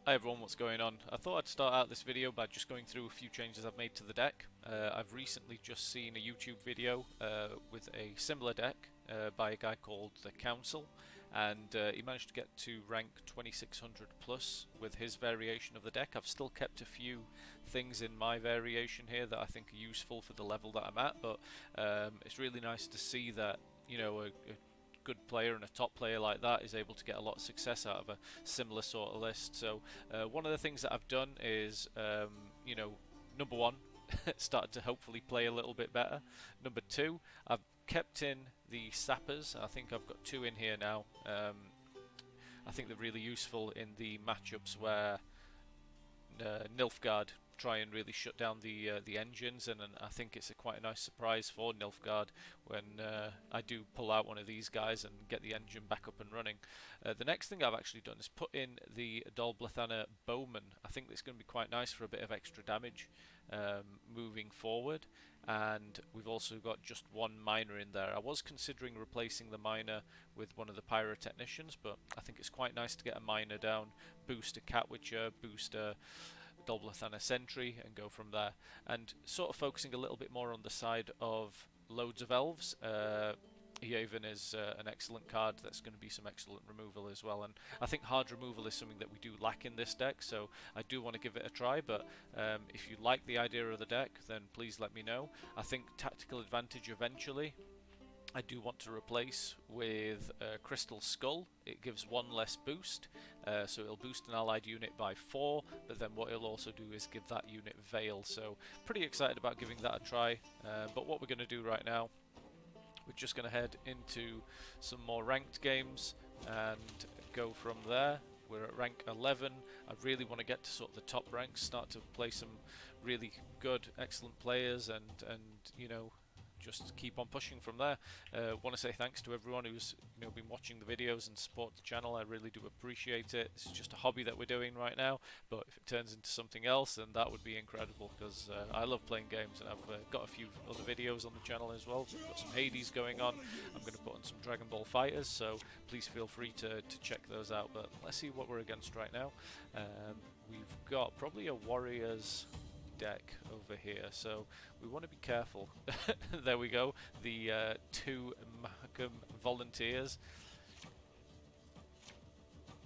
Hi everyone, what's going on? I thought I'd start out this video by just going through a few changes I've made to the deck. I've recently just seen a YouTube video with a similar deck by a guy called The Council, and he managed to get to rank 2600 plus with his variation of the deck. I've still kept a few things in my variation here that I think are useful for the level that I'm at, but it's really nice to see that, you know, a good player and a top player like that is able to get a lot of success out of a similar sort of list. So one of the things that I've done is, you know, number one, started to hopefully play a little bit better. Number two, I've kept in the sappers. I think I've got two in here now. I think they're really useful in the matchups where Nilfgaard try and really shut down the engines, and I think it's quite a nice surprise for Nilfgaard when I do pull out one of these guys and get the engine back up and running. The next thing I've actually done is put in the Dolblathana Bowman. I think it's going to be quite nice for a bit of extra damage moving forward, and we've also got just one miner in there. I was considering replacing the miner with one of the pyrotechnicians, but I think it's quite nice to get a miner down, boost a Catwitcher, boost a Dolblathana Sentry, and go from there. And sort of focusing a little bit more on the side of loads of elves. Yavin is an excellent card that's going to be some excellent removal as well, and I think hard removal is something that we do lack in this deck, so I do want to give it a try. But if you like the idea of the deck, then please let me know. I think tactical advantage eventually I do want to replace with Crystal Skull. It gives one less boost, so it'll boost an allied unit by 4, but then what it'll also do is give that unit Veil, so pretty excited about giving that a try. But what we're going to do right now, we're just going to head into some more ranked games and go from there. We're at rank 11. I really want to get to sort of the top ranks, start to play some really good, excellent players, and you know, just keep on pushing from there. Want to say thanks to everyone who's been watching the videos and support the channel. I really do appreciate it. It's just a hobby that we're doing right now, but if it turns into something else, then that would be incredible, because I love playing games, and I've got a few other videos on the channel as well. We've got some Hades going on. I'm going to put on some Dragon Ball Fighters, so please feel free to check those out. But let's see what we're against right now. We've got probably a Warriors deck over here, so we want to be careful. There we go, the two Mahakam Volunteers.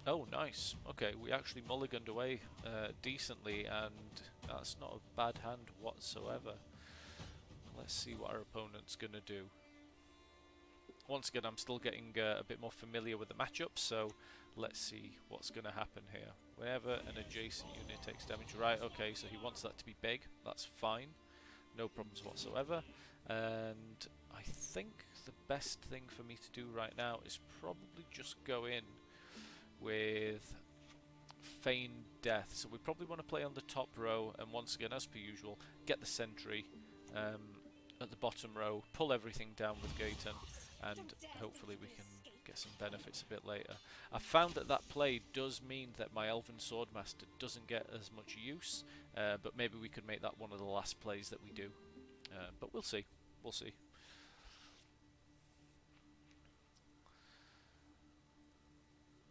Oh, nice. Okay, we actually mulliganed away decently, and that's not a bad hand whatsoever. Let's see what our opponent's going to do. Once again, I'm still getting a bit more familiar with the matchup, so let's see what's going to happen here. Whenever an adjacent unit takes damage, right, okay, so he wants that to be big, that's fine, no problems whatsoever. And I think the best thing for me to do right now is probably just go in with Feign Death. So we probably want to play on the top row, and once again, as per usual, get the sentry at the bottom row, pull everything down with Gaten, and hopefully we can get some benefits a bit later. I found that that play does mean that my Elven Swordmaster doesn't get as much use, but maybe we could make that one of the last plays that we do. But we'll see. We'll see.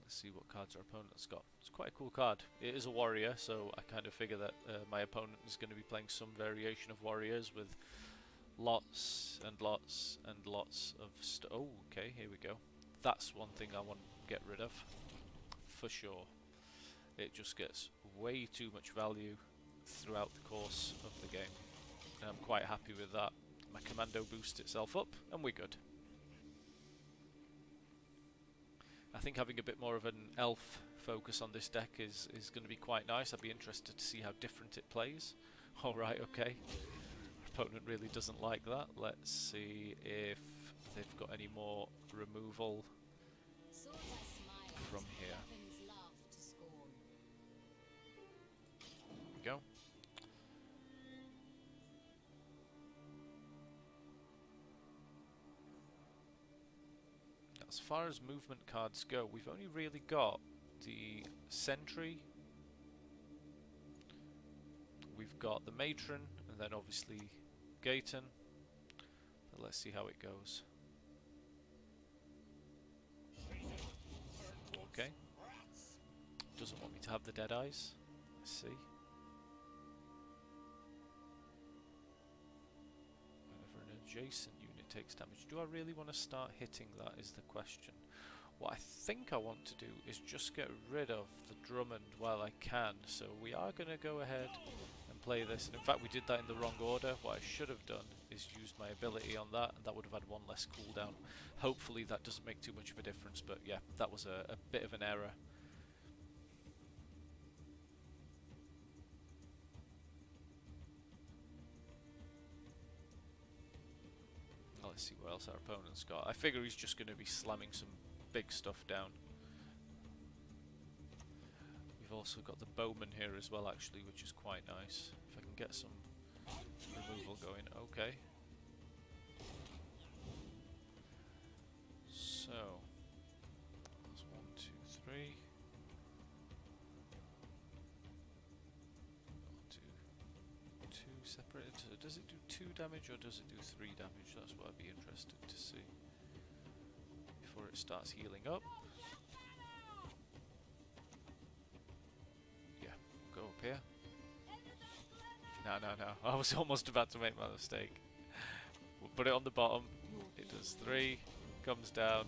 Let's see what cards our opponent's got. It's quite a cool card. It is a warrior, so I kind of figure that my opponent is going to be playing some variation of warriors with lots and lots and lots of oh, okay, here we go. That's one thing I want to get rid of, for sure. It just gets way too much value throughout the course of the game, and I'm quite happy with that. My commando boosts itself up, and we're good. I think having a bit more of an elf focus on this deck is going to be quite nice. I'd be interested to see how different it plays. Alright, okay. Opponent really doesn't like that. Let's see if they've got any more removal from here. There we go. As far as movement cards go, we've only really got the Sentry, we've got the Matron, and then obviously Gaten. But let's see how it goes. Okay. doesn't want me to have the dead eyes. Let's see. Whenever an adjacent unit takes damage. Do I really want to start hitting that is the question. What I think I want to do is just get rid of the Drummond while I can. So we are going to go ahead and play this. And in fact, we did that in the wrong order. What I should have done is used my ability on that, and that would have had one less cooldown. Hopefully that doesn't make too much of a difference, but yeah, that was a bit of an error. Let's see what else our opponent's got. I figure he's just going to be slamming some big stuff down. We've also got the bowman here as well, actually, which is quite nice. If I can get some removal going. Okay. So, that's 1, 2, 3. I'll do 2 separated. So does it do 2 damage or does it do 3 damage? That's what I'd be interested to see before it starts healing up. Yeah, go up here. No. I was almost about to make my mistake. We'll put it on the bottom. It does 3, comes down,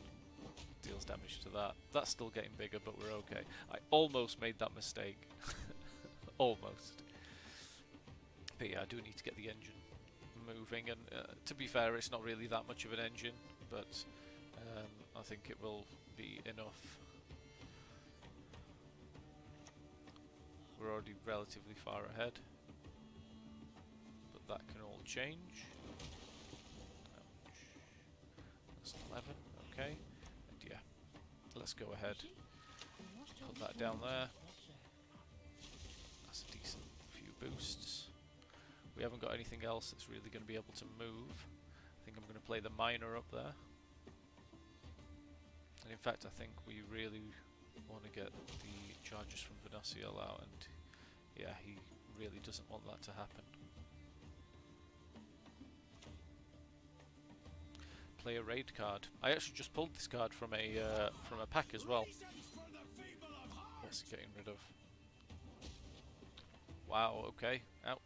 deals damage to that. That's still getting bigger, but we're okay. I almost made that mistake. Almost. But yeah, I do need to get the engine moving, and to be fair, it's not really that much of an engine, but I think it will be enough. We're already relatively far ahead, but that can all change. Ouch. That's 11, okay. And yeah, let's go ahead. Put that down there. That's a decent few boosts. We haven't got anything else that's really going to be able to move. I think I'm going to play the miner up there. And in fact, I think we really want to get the charges from Scoia'tael out, and yeah, he really doesn't want that to happen. Play a raid card. I actually just pulled this card from a pack as well. What's he getting rid of? Wow, okay. Ouch.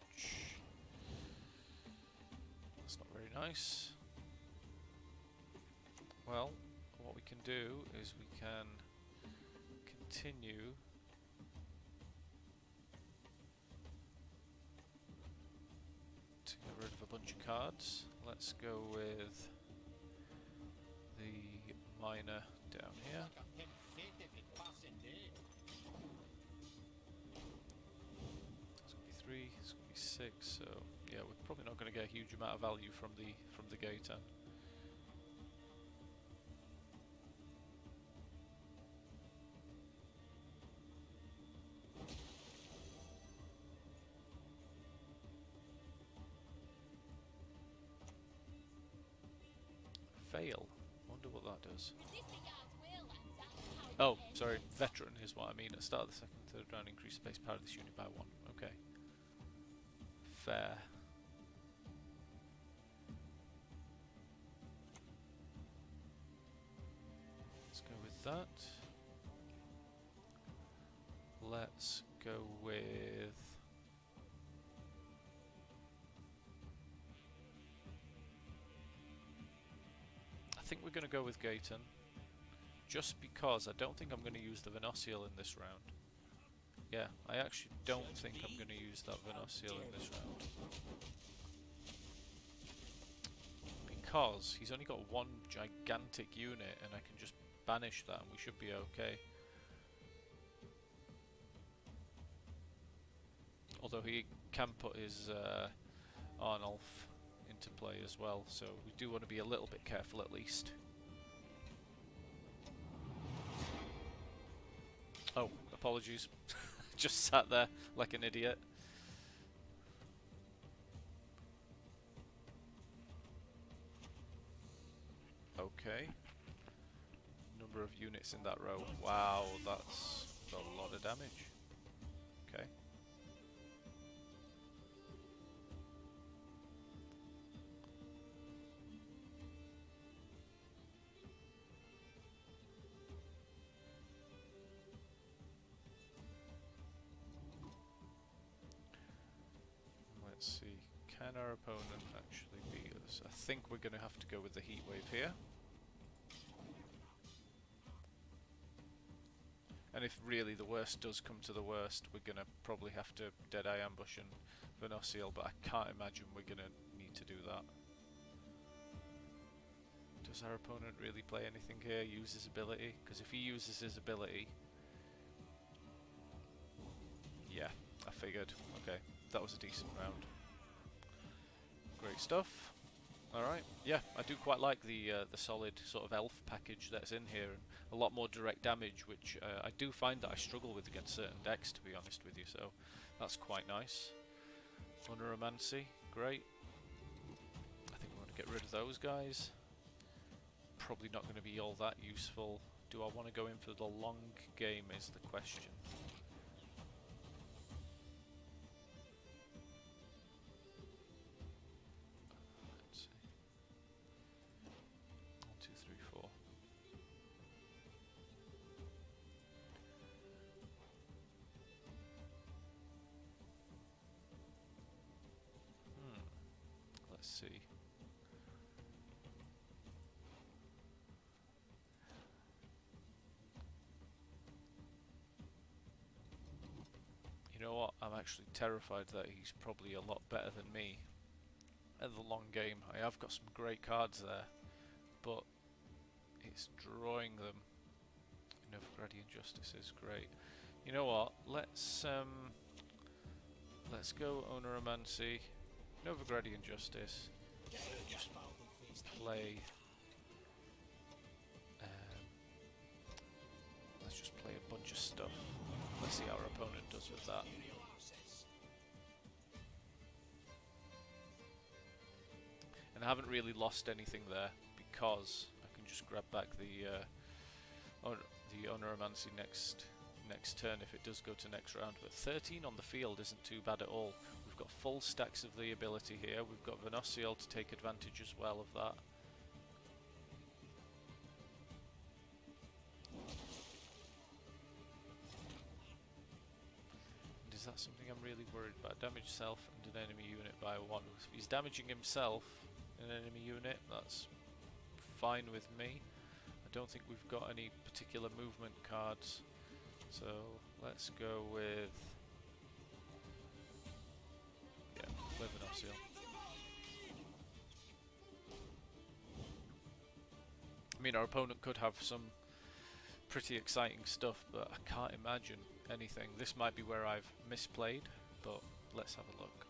That's not very nice. Well, what we can do is we can continue to get rid of a bunch of cards. Let's go with the miner down here. It's going to be 3, it's going to be 6, so yeah, we're probably not going to get a huge amount of value from the Gaetan. Fail. Wonder what that does. Oh, sorry, veteran is what I mean. At the start of the second and third round, increase the base power of this unit by 1. Okay. Fair. Let's go with that. Let's go with... I think we're going to go with Gaetan, just because I don't think I'm going to use the Scoia'tael in this round. Yeah, I actually don't think I'm going to use that Scoia'tael in this round. Because he's only got one gigantic unit, and I can just banish that and we should be okay. Although he can put his Arnulf into play as well, so we do want to be a little bit careful at least. Oh, apologies. Just sat there like an idiot. Okay. Number of units in that row. Wow, that's a lot of damage. Okay. Can our opponent actually beat us? I think we're going to have to go with the heat wave here. And if really the worst does come to the worst, we're going to probably have to Deadeye ambush and Venossiel, but I can't imagine we're going to need to do that. Does our opponent really play anything here? Use his ability? Because if he uses his ability... Yeah, I figured. Okay, that was a decent round. Great stuff. Alright, yeah, I do quite like the solid sort of elf package that's in here, and a lot more direct damage, which I do find that I struggle with against certain decks, to be honest with you, so that's quite nice. Oneiromancy, great. I think we want to get rid of those guys. Probably not going to be all that useful. Do I want to go in for the long game is the question. See. You know what? I'm actually terrified that he's probably a lot better than me at the long game. I have got some great cards there, but it's drawing them. Novigradian Justice is great. You know what? Let's go Oneiromancy. Novigradian Justice. Just play. Let's just play a bunch of stuff. Let's see how our opponent does with that. And I haven't really lost anything there because I can just grab back the Oneiromancy next turn if it does go to next round. But 13 on the field isn't too bad at all. We've got full stacks of the ability here. We've got Venossiel to take advantage as well of that. And is that something I'm really worried about? Damage self and an enemy unit by 1. If he's damaging himself and an enemy unit, that's fine with me. I don't think we've got any particular movement cards. So let's go with... Venossiel. I mean, our opponent could have some pretty exciting stuff, but I can't imagine anything. This might be where I've misplayed, but let's have a look.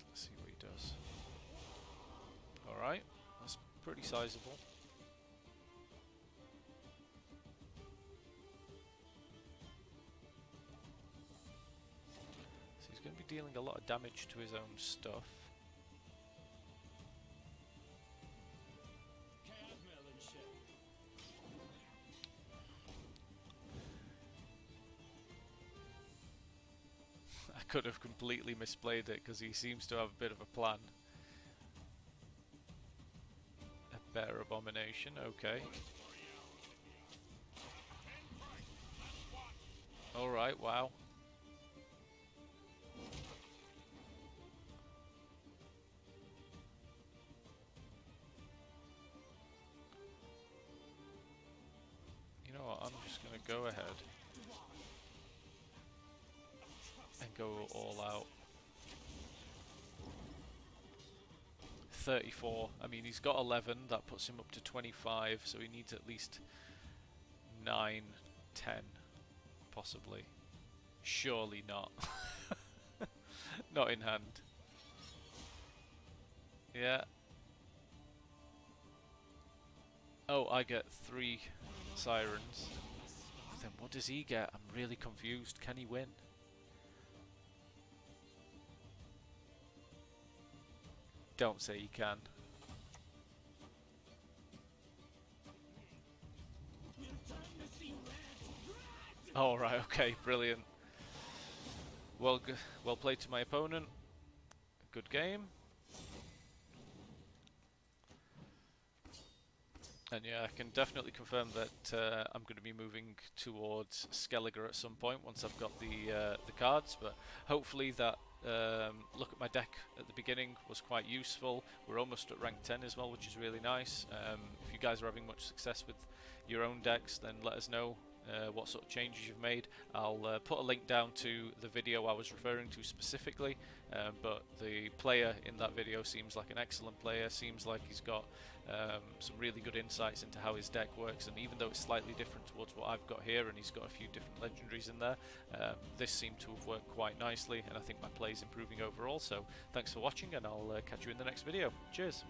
Let's see what he does. Alright, that's pretty sizable. Going to be dealing a lot of damage to his own stuff. I could have completely misplayed it because he seems to have a bit of a plan. A bear abomination, okay. Alright, wow. I'm just going to go ahead and go all out. 34. I mean, he's got 11. That puts him up to 25. So he needs at least 9, 10, possibly. Surely not. Not in hand. Yeah. Oh, I get 3 sirens. Then what does he get? I'm really confused. Can he win? Don't say he can. Oh, right, okay, brilliant. Well played to my opponent. Good game. And yeah, I can definitely confirm that I'm going to be moving towards Skellige at some point once I've got the cards. But hopefully that look at my deck at the beginning was quite useful. We're almost at rank 10 as well, which is really nice. If you guys are having much success with your own decks, then let us know what sort of changes you've made. I'll put a link down to the video I was referring to specifically, but the player in that video seems like an excellent player, seems like he's got some really good insights into how his deck works, and even though it's slightly different towards what I've got here, and he's got a few different legendaries in there, this seemed to have worked quite nicely, and I think my play is improving overall. So thanks for watching, and I'll catch you in the next video. Cheers!